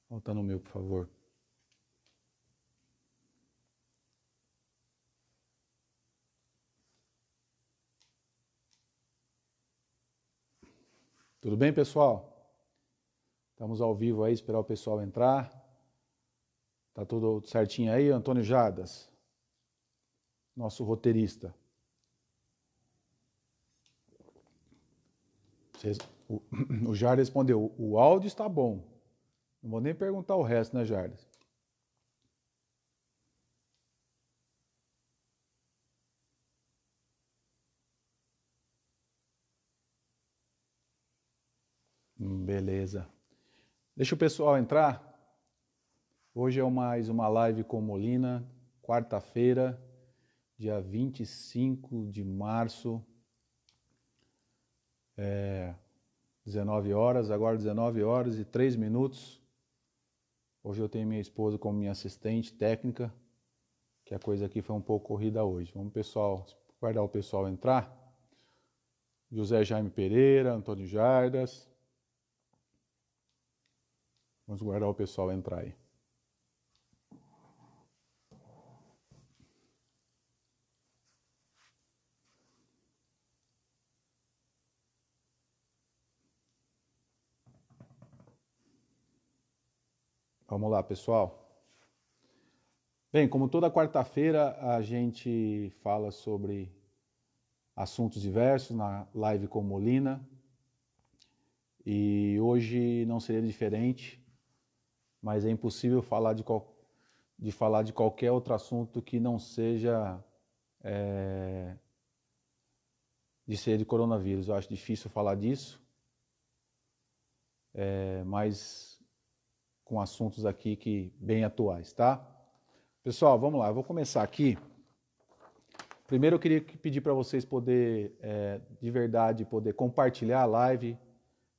Volta no meu, por favor. Tudo bem, pessoal? Estamos ao vivo aí, esperar o pessoal entrar. Tá tudo certinho aí, Antônio Jardas, nosso roteirista. O Jardas respondeu, o áudio está bom. Não vou nem perguntar o resto, né, Jardas? Beleza. Deixa o pessoal entrar. Hoje é mais uma live com Molina, quarta-feira, dia 25 de março, 19 horas, agora 19 horas e 3 minutos. Hoje eu tenho minha esposa como minha assistente técnica, que a coisa aqui foi um pouco corrida hoje. Vamos, pessoal, guardar o pessoal entrar. José Jaime Pereira, Antônio Jardas. Vamos guardar o pessoal entrar aí. Vamos lá, pessoal. Bem, como toda quarta-feira a gente fala sobre assuntos diversos na live com Molina. E hoje não seria diferente, mas é impossível falar de qualquer outro assunto que não seja de ser de coronavírus. Eu acho difícil falar disso, mas com assuntos aqui que bem atuais, tá? Pessoal, vamos lá, eu vou começar aqui. Primeiro eu queria pedir para vocês de verdade, poder compartilhar a live,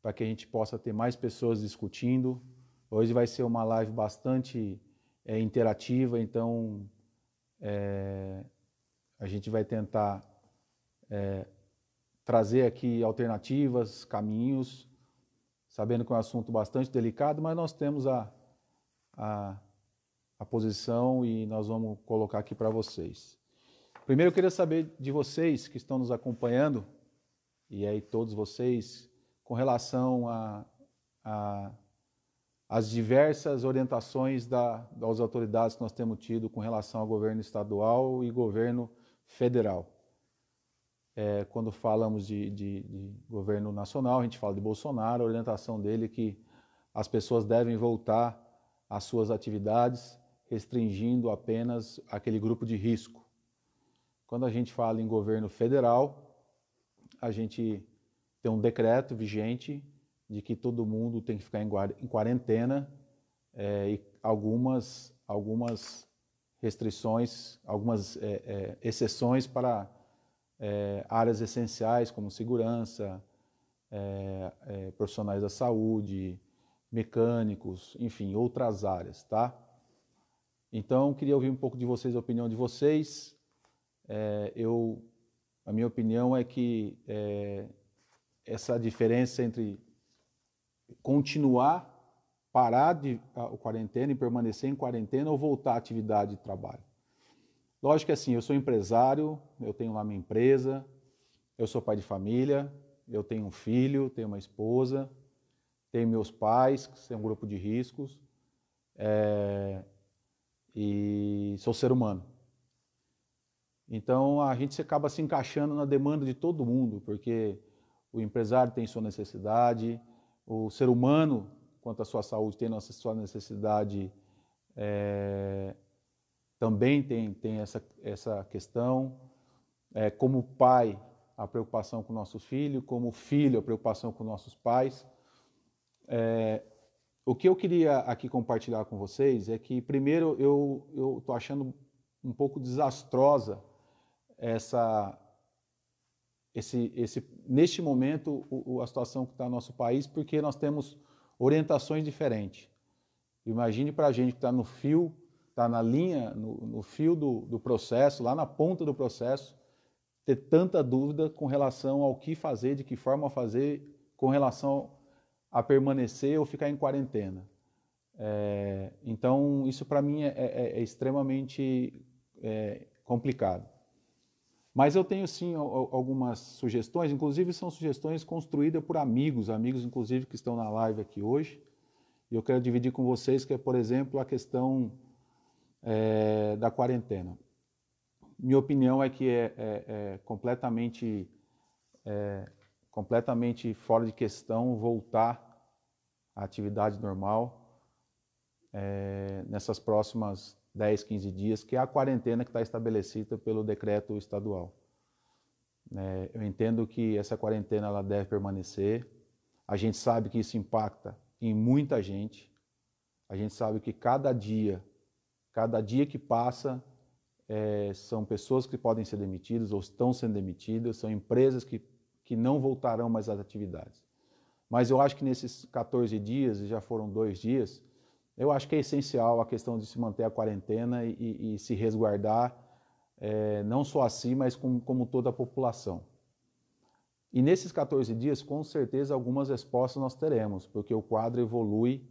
para que a gente possa ter mais pessoas discutindo. Hoje vai ser uma live bastante interativa, então a gente vai tentar trazer aqui alternativas, caminhos, sabendo que é um assunto bastante delicado, mas nós temos a posição e nós vamos colocar aqui para vocês. Primeiro eu queria saber de vocês que estão nos acompanhando, e aí todos vocês, com relação às diversas orientações das autoridades que nós temos tido com relação ao governo estadual e governo federal. Quando falamos de governo nacional, a gente fala de Bolsonaro, a orientação dele é que as pessoas devem voltar às suas atividades, restringindo apenas aquele grupo de risco. Quando a gente fala em governo federal, a gente tem um decreto vigente de que todo mundo tem que ficar em quarentena e algumas restrições, algumas exceções para áreas essenciais como segurança, profissionais da saúde, mecânicos, enfim, outras áreas, tá? Então, queria ouvir um pouco de vocês, a opinião de vocês. A minha opinião é que essa diferença entre continuar, parar a quarentena e permanecer em quarentena ou voltar à atividade de trabalho. Lógico que assim, eu sou empresário, eu tenho lá minha empresa, eu sou pai de família, eu tenho um filho, tenho uma esposa, tenho meus pais, que são um grupo de riscos, e sou ser humano. Então a gente acaba se encaixando na demanda de todo mundo, porque o empresário tem sua necessidade, o ser humano, quanto à sua saúde, tem sua necessidade, também tem essa questão. Como pai, a preocupação com o nosso filho, como filho, a preocupação com nossos pais. O que eu queria aqui compartilhar com vocês é que, primeiro, eu estou achando um pouco desastrosa neste momento, a situação que está no nosso país, porque nós temos orientações diferentes. Imagine para a gente que está no fio, está na linha, no fio do processo, lá na ponta do processo, ter tanta dúvida com relação ao que fazer, de que forma fazer, com relação a permanecer ou ficar em quarentena. Então, isso para mim é extremamente complicado. Mas eu tenho sim algumas sugestões, inclusive são sugestões construídas por amigos inclusive que estão na live aqui hoje. E eu quero dividir com vocês que é, por exemplo, a questão da quarentena. Minha opinião é que é completamente fora de questão voltar à atividade normal nessas próximas 10, 15 dias, que é a quarentena que está estabelecida pelo decreto estadual. Eu entendo que essa quarentena ela deve permanecer. A gente sabe que isso impacta em muita gente. A gente sabe que cada dia que passa, são pessoas que podem ser demitidas ou estão sendo demitidas, são empresas que não voltarão mais às atividades. Mas eu acho que nesses 14 dias, e já foram 2 dias, eu acho que é essencial a questão de se manter a quarentena e se resguardar, não só assim, mas como toda a população. E nesses 14 dias, com certeza, algumas respostas nós teremos, porque o quadro evolui,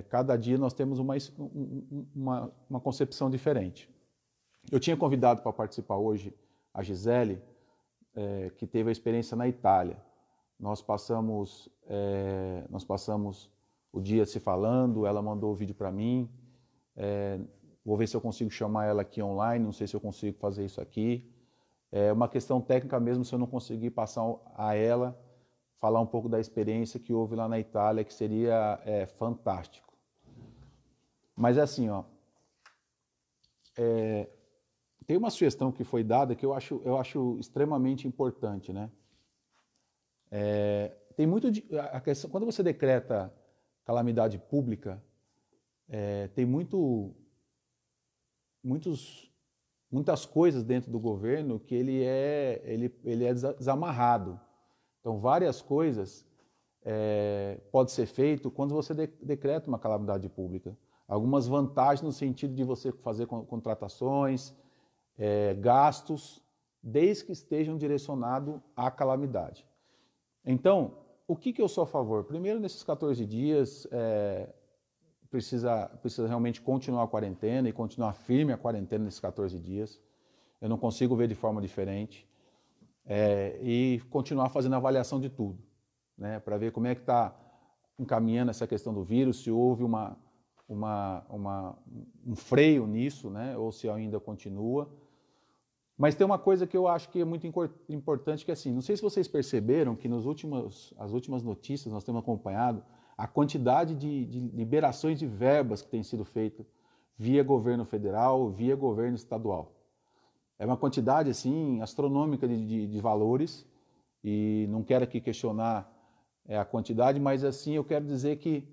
cada dia nós temos uma concepção diferente. Eu tinha convidado para participar hoje a Gisele, que teve a experiência na Itália. Nós passamos o dia se falando, ela mandou o vídeo para mim, vou ver se eu consigo chamar ela aqui online, não sei se eu consigo fazer isso aqui. É uma questão técnica mesmo, se eu não conseguir passar a ela, falar um pouco da experiência que houve lá na Itália, que seria fantástico. Mas é assim, tem uma sugestão que foi dada que eu acho extremamente importante, né? Tem muito a questão, quando você decreta calamidade pública, tem muitas coisas dentro do governo que ele é desamarrado. Então, várias coisas pode ser feito quando você decreta uma calamidade pública. Algumas vantagens no sentido de você fazer contratações, gastos, desde que estejam direcionados à calamidade. Então, o que eu sou a favor? Primeiro, nesses 14 dias, precisa realmente continuar a quarentena e continuar firme a quarentena nesses 14 dias. Eu não consigo ver de forma diferente. E continuar fazendo avaliação de tudo, né, para ver como é que está encaminhando essa questão do vírus, se houve um freio nisso, né, ou se ainda continua. Mas tem uma coisa que eu acho que é muito importante, que é assim, não sei se vocês perceberam que as últimas notícias nós temos acompanhado a quantidade de liberações de verbas que tem sido feita via governo federal, via governo estadual. É uma quantidade assim astronômica de valores, e não quero aqui questionar a quantidade, mas assim eu quero dizer que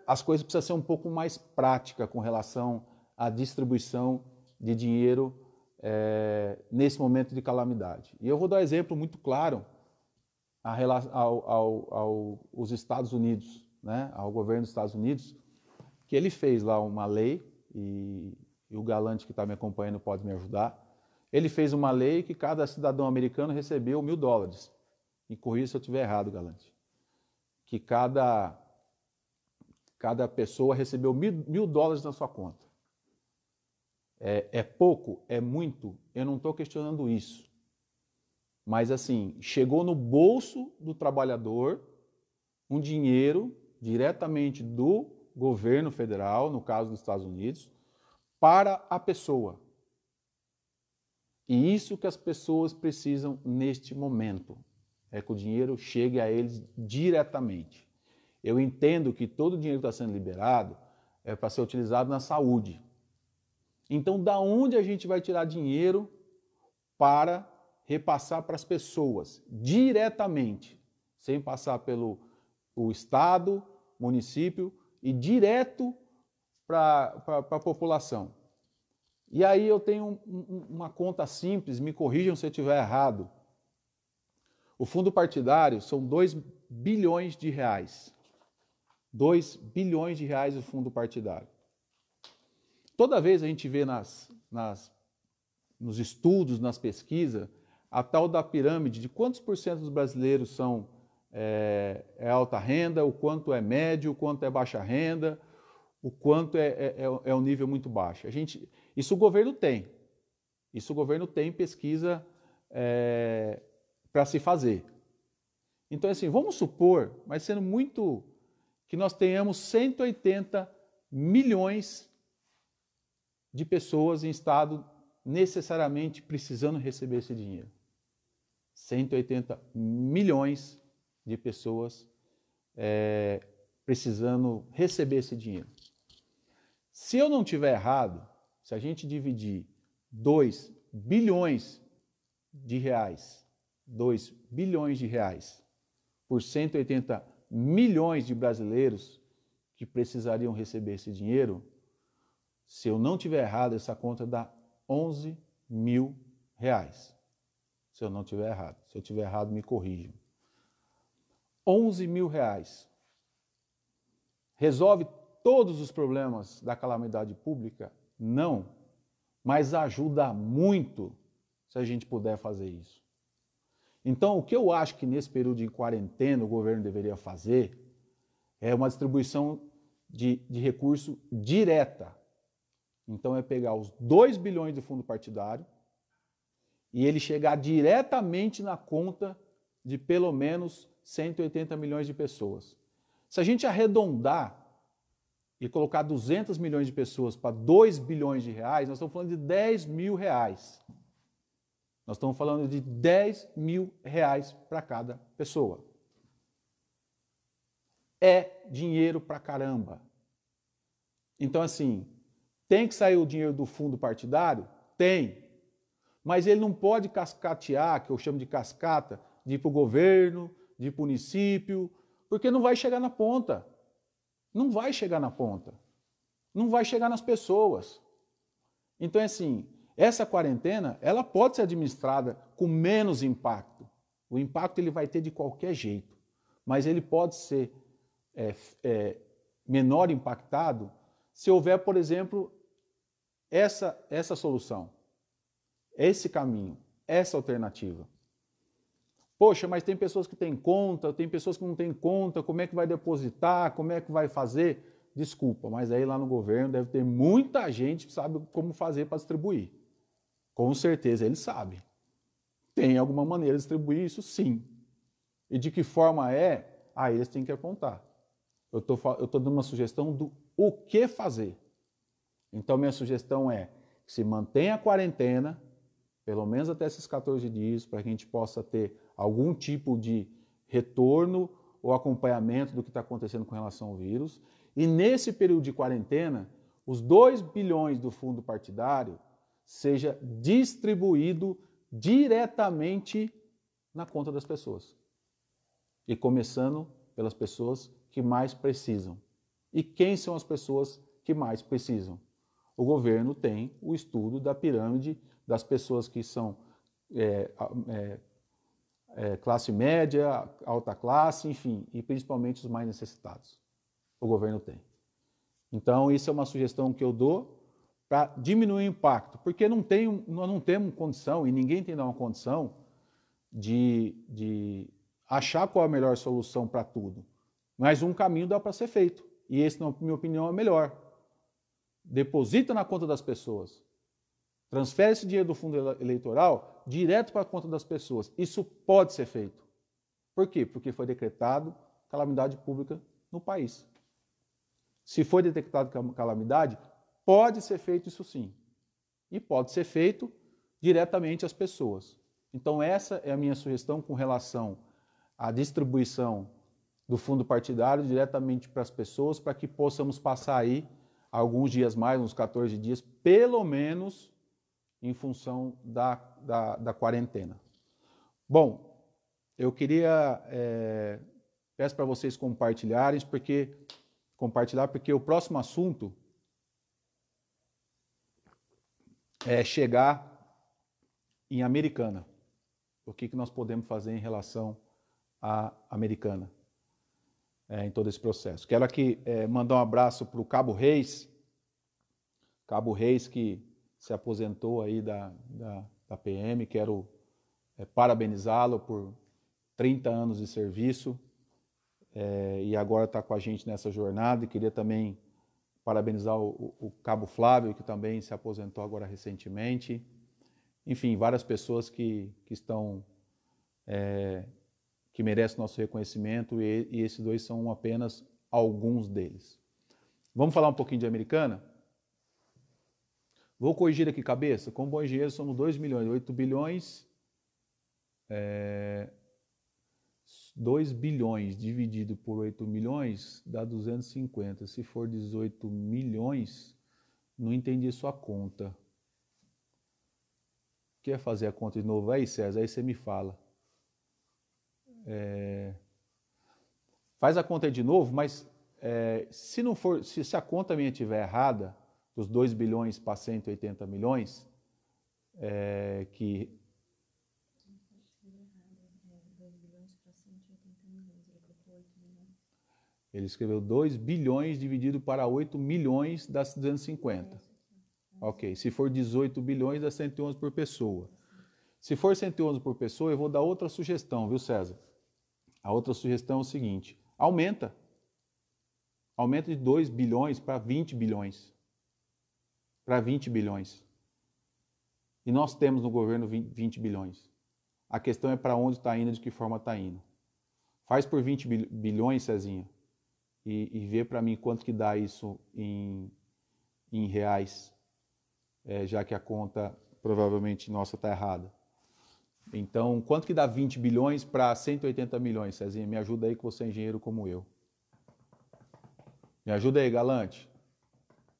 as coisas precisam ser um pouco mais práticas com relação à distribuição de dinheiro nesse momento de calamidade. E eu vou dar um exemplo muito claro aos Estados Unidos, né, ao governo dos Estados Unidos, que ele fez lá uma lei, e o Galante que está me acompanhando pode me ajudar. Ele fez uma lei que cada cidadão americano recebeu $1.000. Me corrija se eu estiver errado, Galante. Que cada pessoa recebeu $1.000 na sua conta. É pouco? É muito? Eu não estou questionando isso. Mas assim, chegou no bolso do trabalhador um dinheiro diretamente do governo federal, no caso dos Estados Unidos, para a pessoa. E isso que as pessoas precisam neste momento, é que o dinheiro chegue a eles diretamente. Eu entendo que todo o dinheiro que está sendo liberado é para ser utilizado na saúde. Então, da onde a gente vai tirar dinheiro para repassar para as pessoas diretamente, sem passar pelo estado, município e direto para a população? E aí eu tenho uma conta simples, me corrijam se eu estiver errado. O fundo partidário são R$2 bilhões. 2 bilhões de reais o fundo partidário. Toda vez a gente vê nos estudos, nas pesquisas, a tal da pirâmide de quantos por cento dos brasileiros são é alta renda, o quanto é médio, o quanto é baixa renda, o quanto é um nível muito baixo. Isso o governo tem. Isso o governo tem pesquisa para se fazer. Então, assim, vamos supor, mas sendo muito, que nós tenhamos 180 milhões de pessoas em estado necessariamente precisando receber esse dinheiro. 180 milhões de pessoas precisando receber esse dinheiro. Se eu não tiver errado, se a gente dividir 2 bilhões de reais, 2 bilhões de reais por 180 milhões de brasileiros que precisariam receber esse dinheiro, se eu não tiver errado, essa conta dá 11 mil reais. Se eu não tiver errado. Se eu tiver errado, me corrijam. 11 mil reais. Resolve todos os problemas da calamidade pública? Não. Mas ajuda muito se a gente puder fazer isso. Então, o que eu acho que nesse período de quarentena o governo deveria fazer é uma distribuição de recurso direta. Então, é pegar os 2 bilhões do fundo partidário e ele chegar diretamente na conta de pelo menos 180 milhões de pessoas. Se a gente arredondar e colocar 200 milhões de pessoas para 2 bilhões de reais, nós estamos falando de 10 mil reais. Nós estamos falando de 10 mil reais para cada pessoa. É dinheiro pra caramba. Então, assim, tem que sair o dinheiro do fundo partidário? Tem. Mas ele não pode cascatear, que eu chamo de cascata, de ir para o governo, de ir para o município, porque não vai chegar na ponta. Não vai chegar na ponta. Não vai chegar nas pessoas. Então, assim, essa quarentena, ela pode ser administrada com menos impacto. O impacto ele vai ter de qualquer jeito, mas ele pode ser menor impactado se houver, por exemplo, essa solução, esse caminho, essa alternativa. Poxa, mas tem pessoas que têm conta, tem pessoas que não têm conta, como é que vai depositar, como é que vai fazer? Desculpa, mas aí lá no governo deve ter muita gente que sabe como fazer para distribuir. Com certeza eles sabem. Tem alguma maneira de distribuir isso? Sim. E de que forma é? Aí eles têm que apontar. Eu estou dando uma sugestão do o que fazer. Então, minha sugestão é que se mantenha a quarentena, pelo menos até esses 14 dias, para que a gente possa ter algum tipo de retorno ou acompanhamento do que está acontecendo com relação ao vírus. E nesse período de quarentena, os 2 bilhões do fundo partidário seja distribuído diretamente na conta das pessoas. E começando pelas pessoas que mais precisam. E quem são as pessoas que mais precisam? O governo tem o estudo da pirâmide das pessoas que são classe média, alta classe, enfim, e principalmente os mais necessitados. O governo tem. Então, isso é uma sugestão que eu dou para diminuir o impacto, porque nós não temos condição, e ninguém tem uma condição, de achar qual é a melhor solução para tudo. Mas um caminho dá para ser feito, e esse, na minha opinião, é o melhor. Deposita na conta das pessoas. Transfere esse dinheiro do fundo eleitoral direto para a conta das pessoas. Isso pode ser feito. Por quê? Porque foi decretado calamidade pública no país. Se foi detectado calamidade, pode ser feito isso sim. E pode ser feito diretamente às pessoas. Então essa é a minha sugestão com relação à distribuição do fundo partidário diretamente para as pessoas, para que possamos passar aí alguns dias mais, uns 14 dias, pelo menos em função da quarentena. Bom, eu queria, peço para vocês compartilharem, porque o próximo assunto é chegar em Americana. O que nós podemos fazer em relação à Americana em todo esse processo. Quero aqui mandar um abraço para o Cabo Reis que se aposentou aí da PM, quero parabenizá-lo por 30 anos de serviço e agora está com a gente nessa jornada. E queria também parabenizar o Cabo Flávio, que também se aposentou agora recentemente. Enfim, várias pessoas que estão, que merecem nosso reconhecimento e esses dois são apenas alguns deles. Vamos falar um pouquinho de Americana? Vou corrigir aqui cabeça. Como bom engenheiro somos 2 milhões, 8 bilhões... 2 bilhões dividido por 8 milhões dá 250. Se for 18 milhões, não entendi sua conta. Quer fazer a conta de novo aí, César? Aí você me fala. Faz a conta aí de novo, mas se não for, se a conta minha estiver errada, dos 2 bilhões para 180 milhões, que ele escreveu 2 bilhões dividido para 8 milhões dá 250. Ok, se for 18 bilhões dá 111 por pessoa. Se for 111 por pessoa, eu vou dar outra sugestão, viu, César? A outra sugestão é o seguinte, aumenta. Aumenta de 2 bilhões para 20 bilhões. Para 20 bilhões. E nós temos no governo 20 bilhões. A questão é para onde está indo, de que forma está indo. Faz por 20 bilhões, Cezinha, e vê para mim quanto que dá isso em reais, já que a conta provavelmente nossa está errada. Então, quanto que dá 20 bilhões para 180 milhões, Cezinha? Me ajuda aí que você é engenheiro como eu. Me ajuda aí, Galante.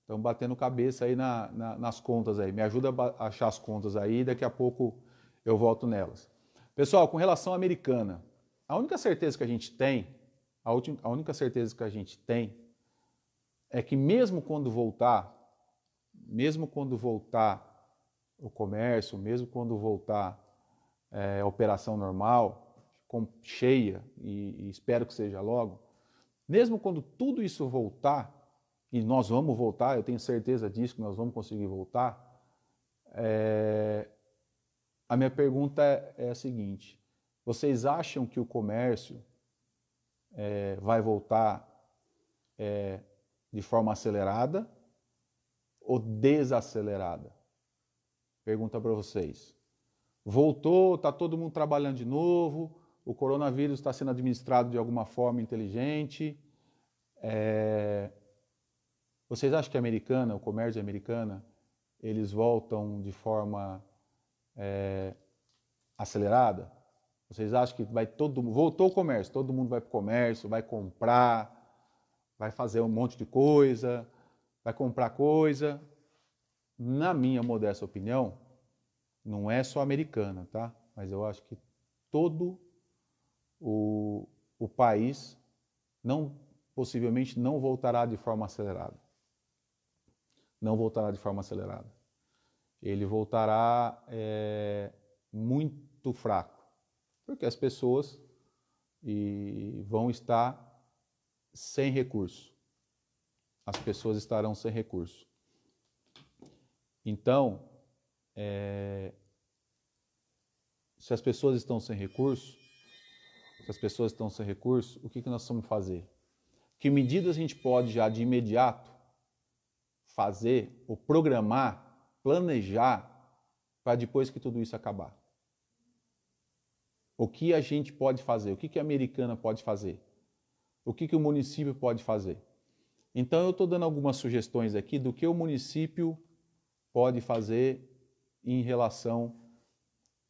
Estamos batendo cabeça aí nas contas aí. Me ajuda a achar as contas aí, daqui a pouco eu volto nelas. Pessoal, com relação à Americana, a única certeza que a gente tem, é que mesmo quando voltar o comércio, mesmo quando voltar a operação normal, cheia, e espero que seja logo, mesmo quando tudo isso voltar, e nós vamos voltar, eu tenho certeza disso, que nós vamos conseguir voltar, a minha pergunta é a seguinte, vocês acham que o comércio vai voltar de forma acelerada ou desacelerada? Pergunta para vocês. Voltou, está todo mundo trabalhando de novo, o coronavírus está sendo administrado de alguma forma inteligente. Vocês acham que a Americana, o comércio Americana, eles voltam de forma acelerada? Vocês acham que voltou o comércio, todo mundo vai para o comércio, vai comprar, vai fazer um monte de coisa, vai comprar coisa? Na minha modesta opinião, não é só a Americana, tá? Mas eu acho que todo o país possivelmente não voltará de forma acelerada. Não voltará de forma acelerada. Ele voltará muito fraco, porque as pessoas vão estar sem recurso. As pessoas estarão sem recurso. Então, se as pessoas estão sem recurso, o que nós vamos fazer? Que medidas a gente pode já de imediato fazer ou programar, planejar para depois que tudo isso acabar? O que a gente pode fazer? O que a Americana pode fazer? O que o município pode fazer? Então eu estou dando algumas sugestões aqui do que o município pode fazer em relação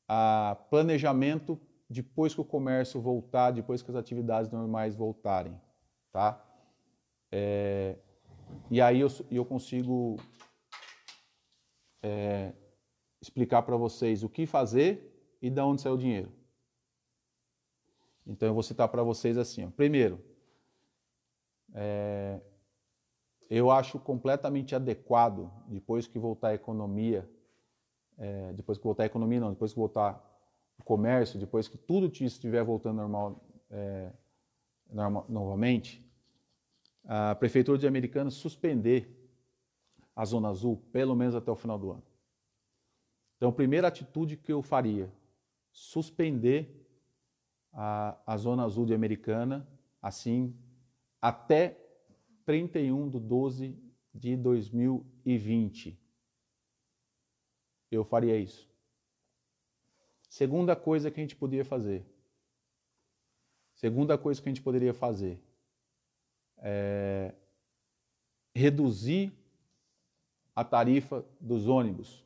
a planejamento depois que o comércio voltar, depois que as atividades normais voltarem, tá? E aí eu consigo explicar para vocês o que fazer e de onde saiu o dinheiro. Então eu vou citar para vocês assim, ó. Primeiro, eu acho completamente adequado, depois que voltar a economia, depois que voltar o comércio, depois que tudo estiver voltando normal, novamente, a Prefeitura de Americana suspender a Zona Azul, pelo menos até o final do ano. Então, a primeira atitude que eu faria, suspender a Zona Azul de Americana, assim, até 31/12 de 2020. Eu faria isso. Segunda coisa que a gente poderia fazer. É reduzir a tarifa dos ônibus.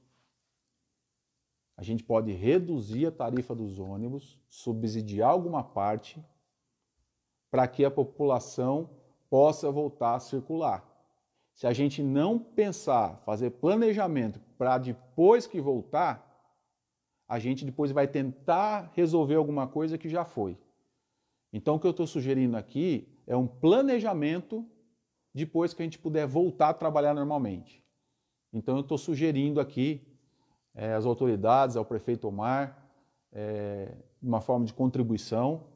A gente pode reduzir a tarifa dos ônibus, subsidiar alguma parte, para que a população possa voltar a circular. Se a gente não pensar, fazer planejamento para depois que voltar, a gente depois vai tentar resolver alguma coisa que já foi. Então, o que eu estou sugerindo aqui é um planejamento depois que a gente puder voltar a trabalhar normalmente. Então, eu estou sugerindo aqui às autoridades, ao prefeito Omar, uma forma de contribuição,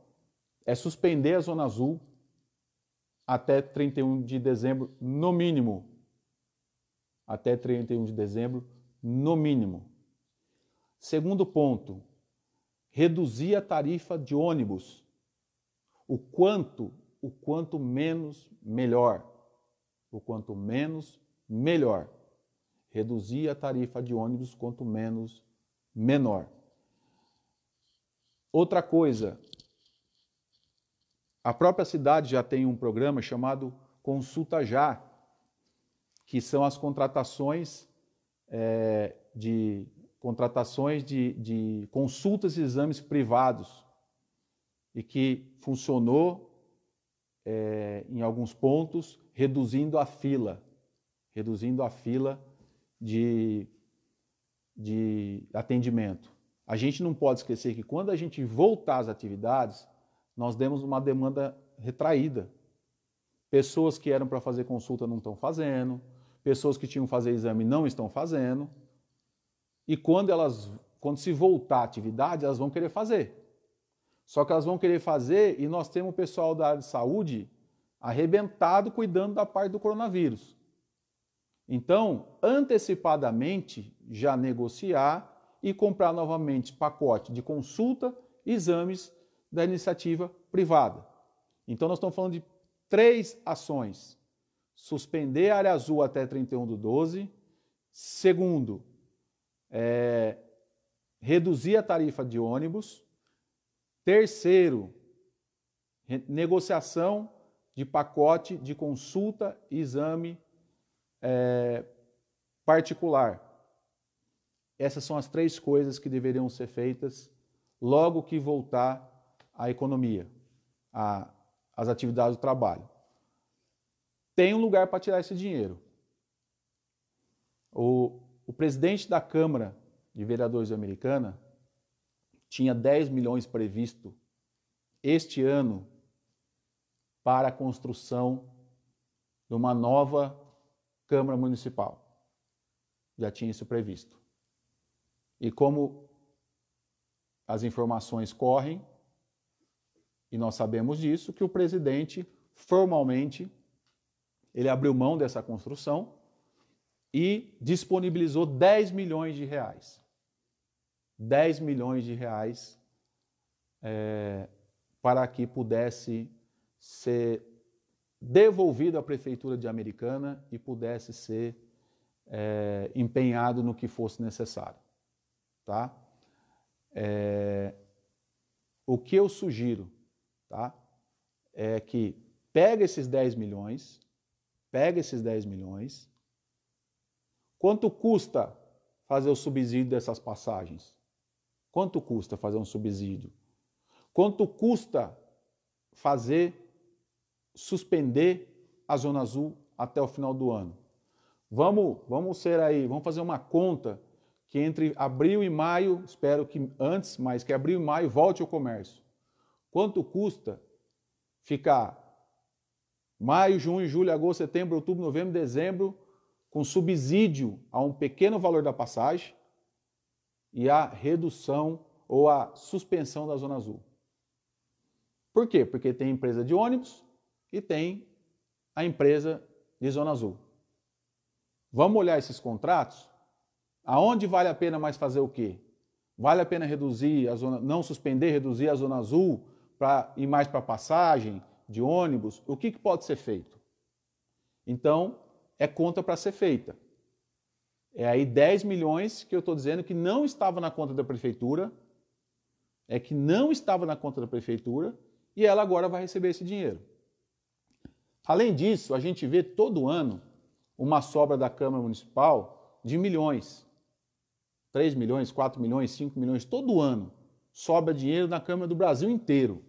suspender a Zona Azul até 31 de dezembro, no mínimo. Até 31 de dezembro, no mínimo. Segundo ponto, reduzir a tarifa de ônibus. O quanto menos, melhor. O quanto menos, melhor. Reduzir a tarifa de ônibus, quanto menos, menor. Outra coisa, a própria cidade já tem um programa chamado Consulta Já, que são as contratações de consultas e exames privados e que funcionou em alguns pontos, reduzindo a fila de atendimento. A gente não pode esquecer que quando a gente voltar às atividades, nós demos uma demanda retraída. Pessoas que eram para fazer consulta não estão fazendo, pessoas que tinham que fazer exame não estão fazendo. E quando se voltar à atividade, elas vão querer fazer. Só que elas vão querer fazer e nós temos o pessoal da área de saúde arrebentado cuidando da parte do coronavírus. Então, antecipadamente, já negociar e comprar novamente pacote de consulta e exames da iniciativa privada. Então, nós estamos falando de 3 ações. Suspender a área azul até 31/12. Segundo, reduzir a tarifa de ônibus. Terceiro, negociação de pacote de consulta e exame particular. Essas são as 3 coisas que deveriam ser feitas logo que voltar a economia, as atividades do trabalho. Tem um lugar para tirar esse dinheiro. O presidente da Câmara de Vereadores de Americana tinha 10 milhões previsto este ano para a construção de uma nova Câmara Municipal. Já tinha isso previsto. E como as informações correm, e nós sabemos disso, que o presidente, formalmente, ele abriu mão dessa construção e disponibilizou 10 milhões de reais. 10 milhões de reais para que pudesse ser devolvido à Prefeitura de Americana e pudesse ser empenhado no que fosse necessário. Tá? O que eu sugiro, tá, é que pega esses 10 milhões, quanto custa fazer o subsídio dessas passagens? Quanto custa fazer um subsídio? Quanto custa suspender a Zona Azul até o final do ano? Vamos fazer uma conta que entre abril e maio, espero que antes, mas que abril e maio volte ao comércio. Quanto custa ficar maio, junho, julho, agosto, setembro, outubro, novembro, dezembro, com subsídio a um pequeno valor da passagem e a redução ou a suspensão da Zona Azul? Por quê? Porque tem empresa de ônibus e tem a empresa de Zona Azul. Vamos olhar esses contratos? Aonde vale a pena mais fazer o quê? Vale a pena reduzir a zona, não suspender, reduzir a Zona Azul para ir mais para passagem de ônibus, o que pode ser feito? Então, é conta para ser feita. É aí 10 milhões que eu estou dizendo que não estava na conta da prefeitura, e ela agora vai receber esse dinheiro. Além disso, a gente vê todo ano uma sobra da Câmara Municipal de milhões. 3 milhões, 4 milhões, 5 milhões, todo ano sobra dinheiro na Câmara do Brasil inteiro.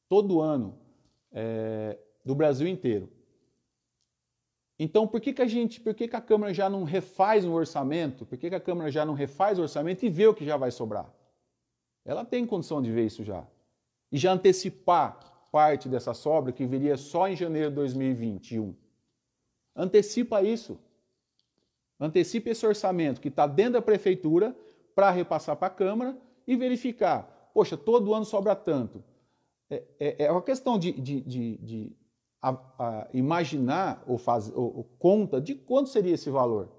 Todo ano, do Brasil inteiro. Então, por que a Câmara já não refaz um orçamento? Por que a Câmara já não refaz o orçamento e vê o que já vai sobrar? Ela tem condição de ver isso já. E já antecipar parte dessa sobra que viria só em janeiro de 2021. Antecipa isso. Antecipe esse orçamento que está dentro da prefeitura para repassar para a Câmara e verificar. Poxa, todo ano sobra tanto. É uma questão de imaginar ou conta de quanto seria esse valor.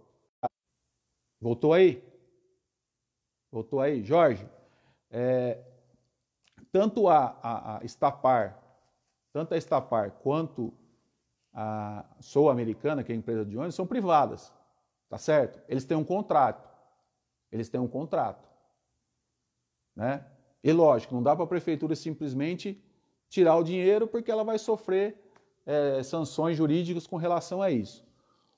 Voltou aí? Voltou aí, Jorge? Tanto a Estapar quanto a Sou Americana, que é a empresa de ônibus, são privadas, tá certo? Eles têm um contrato. Né? E lógico, não dá para a prefeitura simplesmente tirar o dinheiro porque ela vai sofrer sanções jurídicas com relação a isso.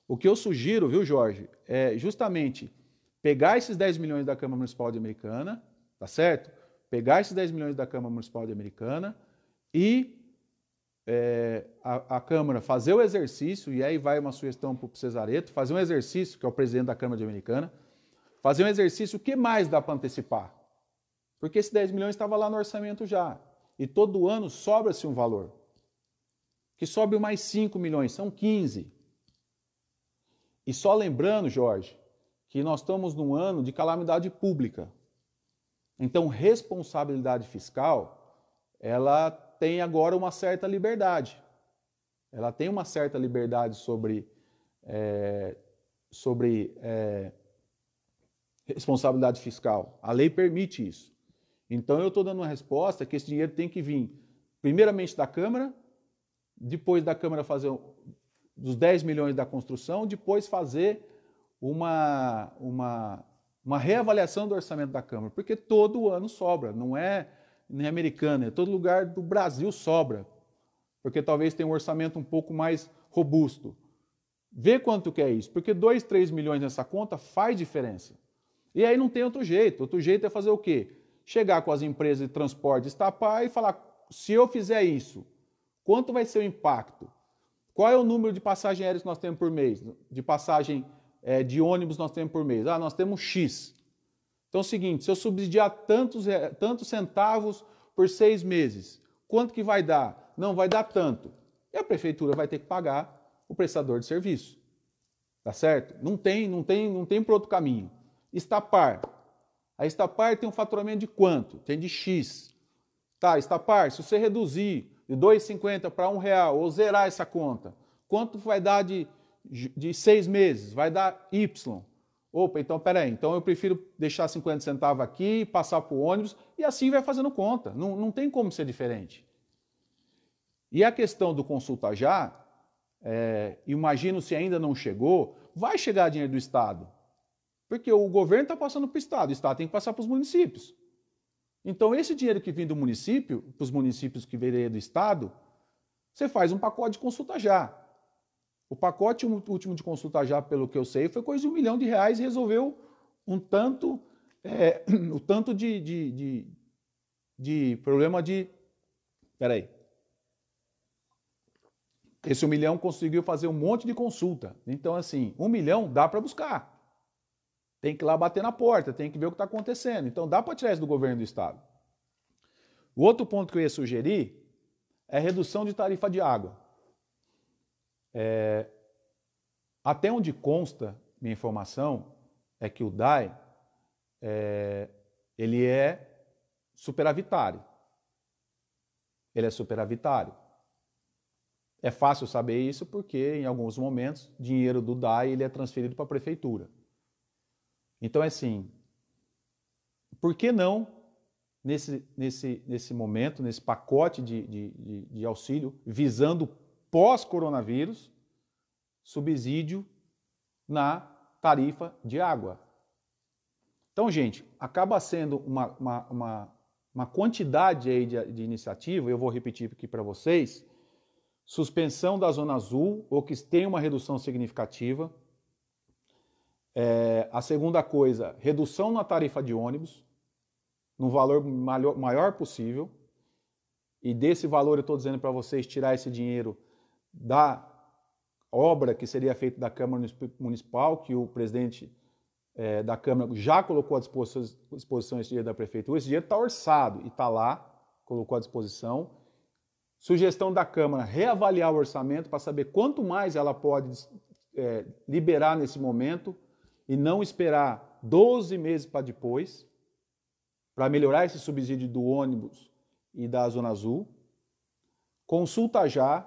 O que eu sugiro, viu, Jorge, é justamente pegar esses 10 milhões da Câmara Municipal de Americana, tá certo? Pegar esses 10 milhões da Câmara Municipal de Americana e a Câmara fazer o exercício, e aí vai uma sugestão para o Cesareto, fazer um exercício, que é o presidente da Câmara de Americana, fazer um exercício, o que mais dá para antecipar? Porque esse 10 milhões estava lá no orçamento já. E todo ano sobra-se um valor. Que sobe mais 5 milhões, são 15. E só lembrando, Jorge, que nós estamos num ano de calamidade pública. Então, responsabilidade fiscal, ela tem agora uma certa liberdade. Ela tem uma certa liberdade sobre responsabilidade fiscal. A lei permite isso. Então, eu estou dando uma resposta que esse dinheiro tem que vir, primeiramente, da Câmara, depois da Câmara fazer dos 10 milhões da construção, depois fazer uma reavaliação do orçamento da Câmara, porque todo ano sobra, não é nem Americana, é todo lugar do Brasil sobra, porque talvez tenha um orçamento um pouco mais robusto. Vê quanto que é isso, porque 2, 3 milhões nessa conta faz diferença. E aí não tem outro jeito é fazer o quê? Chegar com as empresas de transporte, Estapar e falar, se eu fizer isso, quanto vai ser o impacto? Qual é o número de passagens aéreas que nós temos por mês? De passagem de ônibus nós temos por mês? Nós temos X. Então é o seguinte, se eu subsidiar tantos centavos por 6 meses, quanto que vai dar? Não, vai dar tanto. E a prefeitura vai ter que pagar o prestador de serviço. Tá certo? Não tem por outro caminho. Estapar. A Estapar tem um faturamento de quanto? Tem de X. Tá, Estapar, se você reduzir de R$ 2,50 para R$ 1 ou zerar essa conta, quanto vai dar de 6 meses? Vai dar Y. Opa, então peraí, então eu prefiro deixar 50 centavos aqui, passar para o ônibus, e assim vai fazendo conta. Não tem como ser diferente. E a questão do consulta já, imagino se ainda não chegou, vai chegar dinheiro do Estado. Porque o governo está passando para o Estado tem que passar para os municípios. Então, esse dinheiro que vem do município, para os municípios que viria do Estado, você faz um pacote de consulta já. O pacote último de consulta já, pelo que eu sei, foi coisa de R$1 milhão e resolveu o tanto de problema de... Peraí. Esse 1 milhão conseguiu fazer um monte de consulta. Então, assim, 1 milhão dá para buscar. Tem que ir lá bater na porta, tem que ver o que está acontecendo. Então, dá para tirar isso do governo do Estado. O outro ponto que eu ia sugerir é a redução de tarifa de água. Até onde consta minha informação é que o DAE ele é superavitário. Ele é superavitário. É fácil saber isso porque, em alguns momentos, dinheiro do DAE ele é transferido para a prefeitura. Então, é assim, por que não nesse momento, nesse pacote de auxílio, visando pós-coronavírus, subsídio na tarifa de água. Então, gente, acaba sendo uma quantidade aí de iniciativa, eu vou repetir aqui para vocês: suspensão da Zona Azul, ou que tem uma redução significativa. A segunda coisa, redução na tarifa de ônibus, no valor maior possível. E desse valor eu estou dizendo para vocês tirar esse dinheiro da obra que seria feita da Câmara Municipal, que o presidente da Câmara já colocou à disposição esse dinheiro da Prefeitura. Esse dinheiro está orçado e está lá, colocou à disposição. Sugestão da Câmara, reavaliar o orçamento para saber quanto mais ela pode liberar nesse momento e não esperar 12 meses para depois, para melhorar esse subsídio do ônibus e da Zona Azul. Consulta já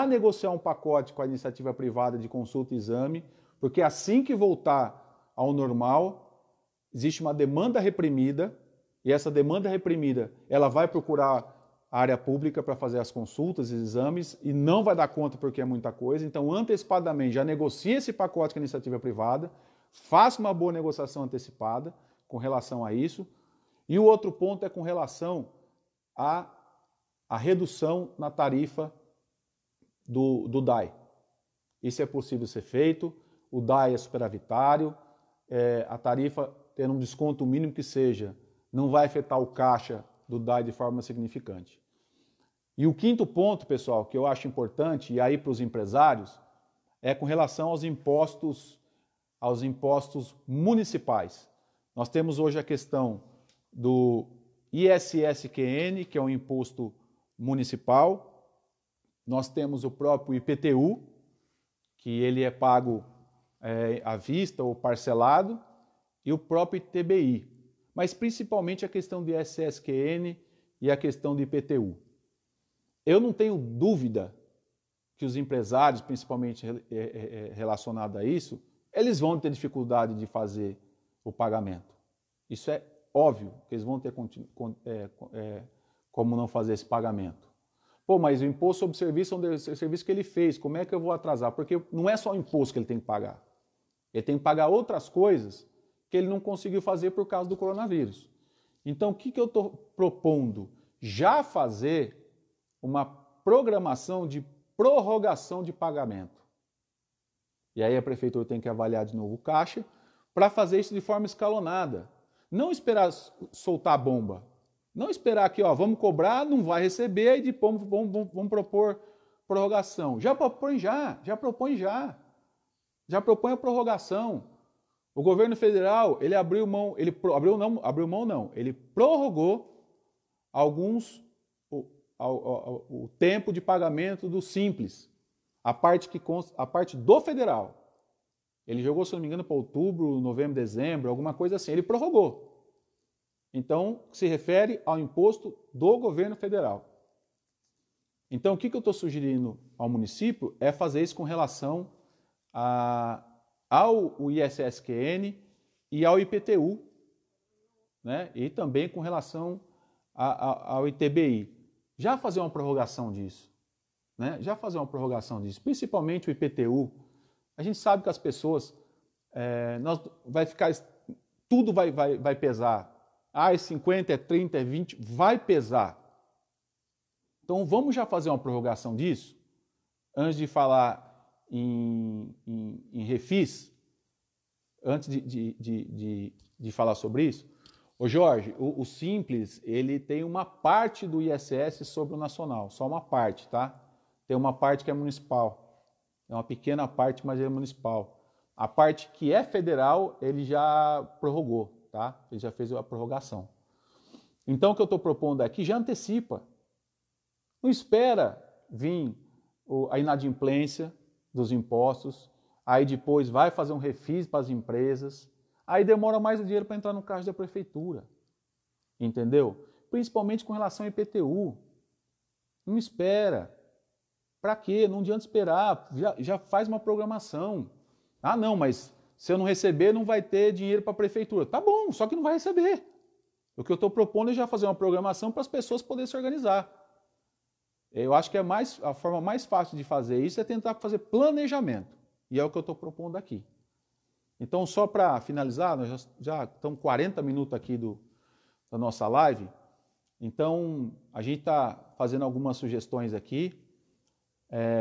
negociar um pacote com a iniciativa privada de consulta e exame, porque assim que voltar ao normal, existe uma demanda reprimida, e essa demanda reprimida, ela vai procurar a área pública para fazer as consultas e exames, e não vai dar conta porque é muita coisa. Então, antecipadamente, já negocie esse pacote com a iniciativa privada, faça uma boa negociação antecipada com relação a isso. E o outro ponto é com relação à redução na tarifa do DAI. Isso é possível ser feito, o DAI é superavitário, a tarifa, tendo um desconto mínimo que seja, não vai afetar o caixa do DAI de forma significante. E o quinto ponto, pessoal, que eu acho importante, e aí para os empresários, é com relação aos impostos municipais. Nós temos hoje a questão do ISSQN, que é um imposto municipal. Nós temos o próprio IPTU, que ele é pago à vista ou parcelado, e o próprio ITBI. Mas principalmente a questão do ISSQN e a questão do IPTU. Eu não tenho dúvida que os empresários, principalmente relacionados a isso, eles vão ter dificuldade de fazer o pagamento. Isso é óbvio que eles vão ter como não fazer esse pagamento. Pô, mas o imposto sobre serviço é um serviço que ele fez, como é que eu vou atrasar? Porque não é só o imposto que ele tem que pagar. Ele tem que pagar outras coisas que ele não conseguiu fazer por causa do coronavírus. Então, o que eu estou propondo? Já fazer uma programação de prorrogação de pagamento. E aí a Prefeitura tem que avaliar de novo o caixa para fazer isso de forma escalonada. Não esperar soltar a bomba. Não esperar que, vamos cobrar, não vai receber, e depois vamos propor prorrogação. Já propõe a prorrogação. O governo federal, ele ele prorrogou o tempo de pagamento do Simples, a parte do federal. Ele jogou, se não me engano, para outubro, novembro, dezembro, alguma coisa assim. Ele prorrogou. Então, se refere ao imposto do governo federal. Então, o que eu estou sugerindo ao município é fazer isso com relação ao ISSQN e ao IPTU, né? E também com relação ao ITBI. Já fazer uma prorrogação disso, né? Principalmente o IPTU. A gente sabe que as pessoas, tudo vai pesar. É 50, é 30, é 20, vai pesar. Então vamos já fazer uma prorrogação disso, antes de falar em refis, antes de falar sobre isso. Ô Jorge, o Simples, ele tem uma parte do ISS sobre o nacional, só uma parte, tá? Tem uma parte que é municipal, é uma pequena parte, mas é municipal. A parte que é federal, ele já prorrogou. Tá? Ele já fez a prorrogação. Então, o que eu estou propondo aqui já antecipa. Não espera vir a inadimplência dos impostos, aí depois vai fazer um refis para as empresas, aí demora mais o dinheiro para entrar no caixa da prefeitura. Entendeu? Principalmente com relação ao IPTU. Não espera. Para quê? Não adianta esperar. Já faz uma programação. Ah, não, mas se eu não receber, não vai ter dinheiro para a prefeitura. Tá bom, só que não vai receber. O que eu estou propondo é já fazer uma programação para as pessoas poderem se organizar. Eu acho que a forma mais fácil de fazer isso é tentar fazer planejamento. E é o que eu estou propondo aqui. Então, só para finalizar, nós já estamos 40 minutos aqui da nossa live. Então, a gente está fazendo algumas sugestões aqui,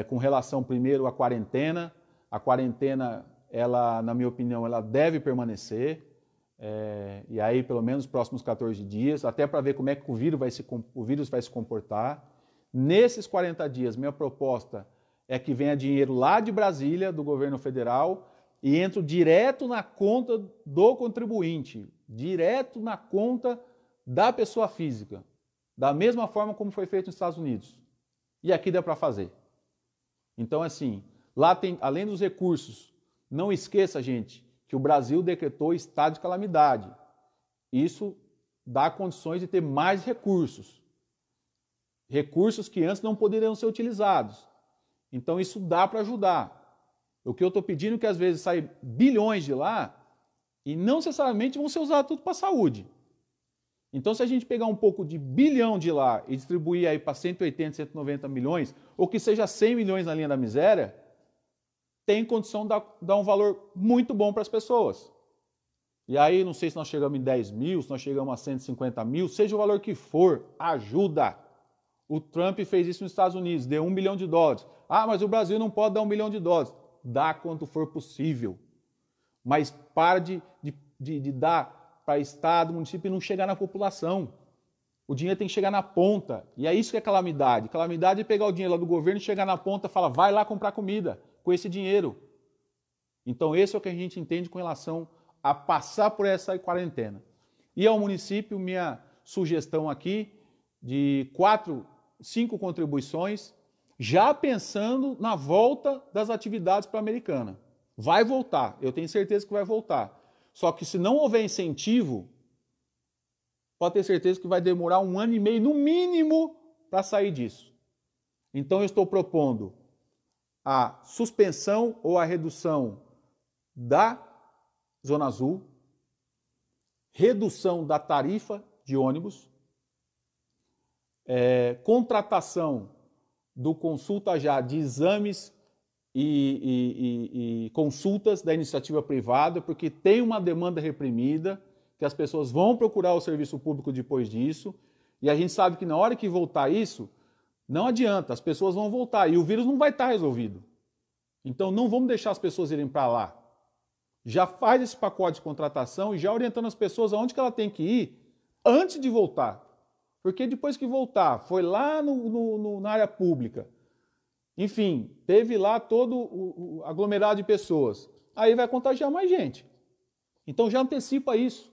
com relação, primeiro, à quarentena. A quarentena, ela, na minha opinião, ela deve permanecer. E aí, pelo menos, os próximos 14 dias, até para ver como é que o vírus vai se comportar. Nesses 40 dias, minha proposta é que venha dinheiro lá de Brasília, do governo federal, e entre direto na conta do contribuinte, direto na conta da pessoa física, da mesma forma como foi feito nos Estados Unidos. E aqui dá para fazer. Então, assim, lá tem, além dos recursos, não esqueça, gente, que o Brasil decretou estado de calamidade. Isso dá condições de ter mais recursos. Recursos que antes não poderiam ser utilizados. Então, isso dá para ajudar. O que eu estou pedindo é que às vezes saem bilhões de lá e não necessariamente vão ser usados tudo para a saúde. Então, se a gente pegar um pouco de bilhão de lá e distribuir aí para 180, 190 milhões, ou que seja 100 milhões na linha da miséria, tem condição de dar um valor muito bom para as pessoas. E aí, não sei se nós chegamos em 10 mil, se nós chegamos a 150 mil, seja o valor que for, ajuda. O Trump fez isso nos Estados Unidos, deu $1 bilhão. Ah, mas o Brasil não pode dar $1 bilhão. Dá quanto for possível. Mas para de dar para estado, município e não chegar na população. O dinheiro tem que chegar na ponta. E é isso que é calamidade. Calamidade é pegar o dinheiro lá do governo e chegar na ponta e falar, vai lá comprar comida com esse dinheiro. Então esse é o que a gente entende com relação a passar por essa quarentena. E ao município, minha sugestão aqui de 5 contribuições, já pensando na volta das atividades para a Americana. Vai voltar, eu tenho certeza que vai voltar. Só que se não houver incentivo, pode ter certeza que vai demorar 1 ano e meio, no mínimo, para sair disso. Então eu estou propondo a suspensão ou a redução da Zona Azul, redução da tarifa de ônibus, contratação do consulta já de exames e consultas da iniciativa privada, porque tem uma demanda reprimida, que as pessoas vão procurar o serviço público depois disso, e a gente sabe que na hora que voltar isso, não adianta, as pessoas vão voltar, e o vírus não vai estar resolvido. Então não vamos deixar as pessoas irem para lá. Já faz esse pacote de contratação e já orientando as pessoas aonde que ela tem que ir antes de voltar. Porque depois que voltar, foi lá na área pública, enfim, teve lá todo o aglomerado de pessoas, aí vai contagiar mais gente. Então já antecipa isso.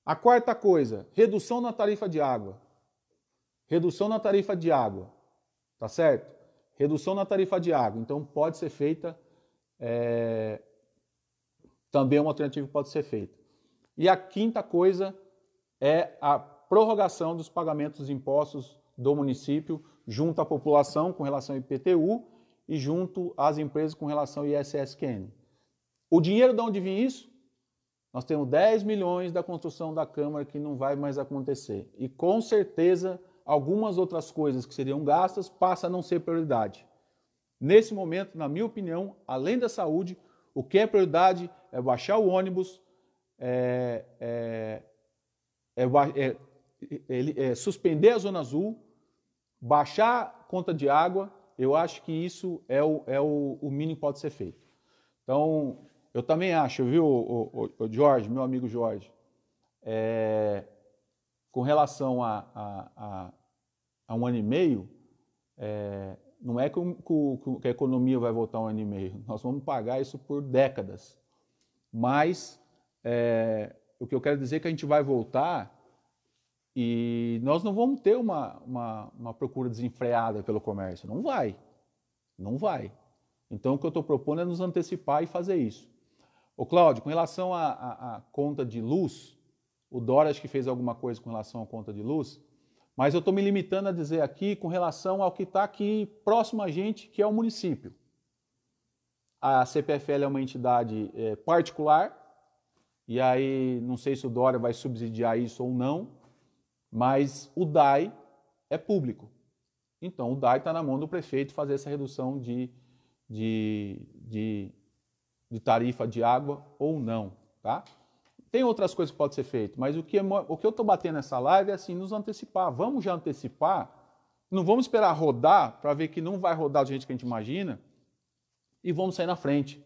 A quarta coisa, redução na tarifa de água. Redução na tarifa de água, tá certo? Redução na tarifa de água, então pode ser feita, também uma alternativa pode ser feita. E a quinta coisa é a prorrogação dos pagamentos dos impostos do município junto à população com relação ao IPTU e junto às empresas com relação ao ISSQN. O dinheiro de onde vem isso? Nós temos 10 milhões da construção da Câmara que não vai mais acontecer. E com certeza algumas outras coisas que seriam gastas passam a não ser prioridade. Nesse momento, na minha opinião, além da saúde, o que é prioridade é baixar o ônibus, suspender a Zona Azul, baixar a conta de água. Eu acho que isso é o mínimo que pode ser feito. Então, eu também acho, viu, o Jorge, meu amigo Jorge, com relação a 1 ano e meio, não é que a economia vai voltar 1 ano e meio, nós vamos pagar isso por décadas. Mas o que eu quero dizer é que a gente vai voltar e nós não vamos ter uma procura desenfreada pelo comércio. Não vai. Não vai. Então o que eu estou propondo é nos antecipar e fazer isso. Ô Cláudio, com relação à conta de luz, o Dória acho que fez alguma coisa com relação à conta de luz, mas eu estou me limitando a dizer aqui com relação ao que está aqui próximo a gente, que é o município. A CPFL é uma entidade particular, e aí não sei se o Dória vai subsidiar isso ou não, mas o DAI é público. Então o DAI está na mão do prefeito fazer essa redução de tarifa de água ou não, tá? Tem outras coisas que podem ser feitas, mas o que eu estou batendo nessa live é assim, nos antecipar. Vamos já antecipar, não vamos esperar rodar para ver que não vai rodar do jeito que a gente imagina e vamos sair na frente.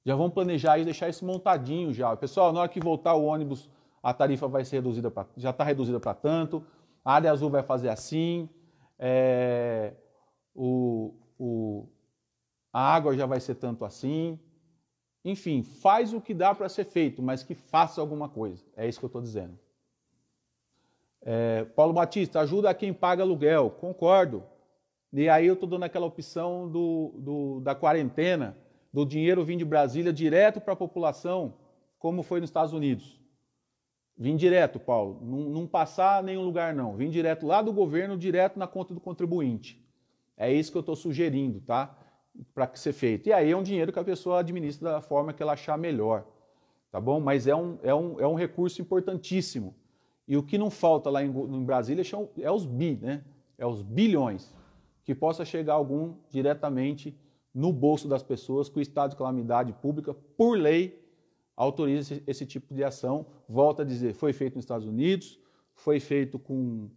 Já vamos planejar e deixar isso montadinho já. Pessoal, na hora que voltar o ônibus, a tarifa vai ser reduzida, já está reduzida para tanto, a área azul vai fazer assim, a água já vai ser tanto assim. Enfim, faz o que dá para ser feito, mas que faça alguma coisa. É isso que eu estou dizendo. Paulo Batista, ajuda a quem paga aluguel. Concordo. E aí eu estou dando aquela opção da quarentena, do dinheiro vir de Brasília direto para a população, como foi nos Estados Unidos. Vim direto, Paulo. Não passar nenhum lugar, não. Vim direto lá do governo, direto na conta do contribuinte. É isso que eu estou sugerindo, tá? Para ser feito. E aí é um dinheiro que a pessoa administra da forma que ela achar melhor, tá bom? Mas é um recurso importantíssimo. E o que não falta lá em Brasília é os bi, né? É os bilhões, que possa chegar algum diretamente no bolso das pessoas, que o estado de calamidade pública, por lei, autoriza esse tipo de ação. Volto a dizer, foi feito nos Estados Unidos, foi feito com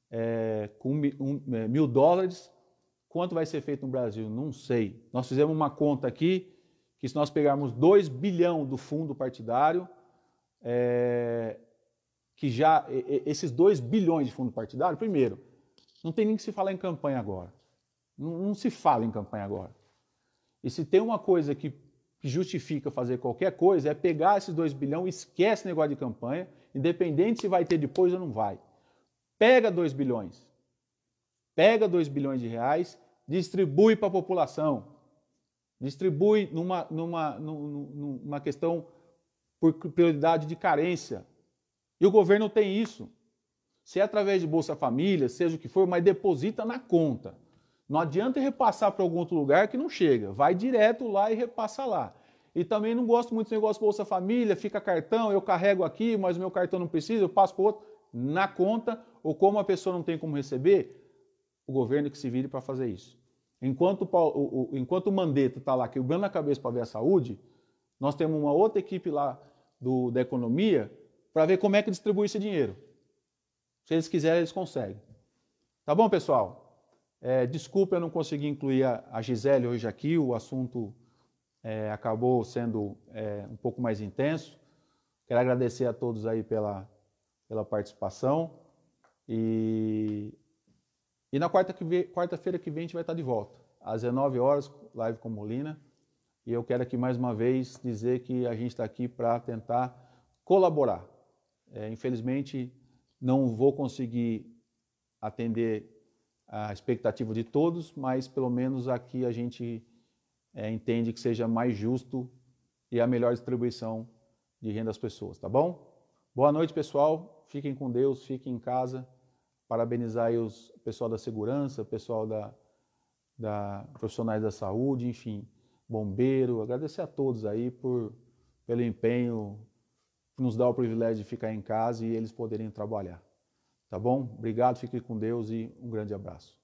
$1.000. Quanto vai ser feito no Brasil? Não sei. Nós fizemos uma conta aqui, que se nós pegarmos 2 bilhões do fundo partidário, que já esses 2 bilhões de fundo partidário, primeiro, não tem nem que se falar em campanha agora. Não se fala em campanha agora. E se tem uma coisa que justifica fazer qualquer coisa, é pegar esses 2 bilhões, esquece negócio de campanha, independente se vai ter depois ou não vai. Pega 2 bilhões. Pega 2 bilhões de reais, distribui para a população, distribui numa questão por prioridade de carência. E o governo tem isso. Se é através de Bolsa Família, seja o que for, mas deposita na conta. Não adianta repassar para algum outro lugar que não chega. Vai direto lá e repassa lá. E também não gosto muito desse negócio Bolsa Família, fica cartão, eu carrego aqui, mas o meu cartão não precisa, eu passo para o outro. Na conta, ou como a pessoa não tem como receber, o governo que se vire para fazer isso. Enquanto o Mandetta está lá quebrando a cabeça para ver a saúde, nós temos uma outra equipe lá da economia para ver como é que distribui esse dinheiro. Se eles quiserem, eles conseguem. Tá bom, pessoal? Desculpa eu não consegui incluir a Gisele hoje aqui, o assunto acabou sendo um pouco mais intenso. Quero agradecer a todos aí pela participação e na quarta-feira que vem a gente vai estar de volta, às 19 horas, live com Molina. E eu quero aqui mais uma vez dizer que a gente está aqui para tentar colaborar. Infelizmente, não vou conseguir atender a expectativa de todos, mas pelo menos aqui a gente entende que seja mais justo e a melhor distribuição de renda às pessoas, tá bom? Boa noite, pessoal. Fiquem com Deus, fiquem em casa. Parabenizar aí o pessoal da segurança, o pessoal profissionais da saúde, enfim, bombeiro. Agradecer a todos aí pelo empenho, por nos dar o privilégio de ficar em casa e eles poderem trabalhar. Tá bom? Obrigado, fiquem com Deus e um grande abraço.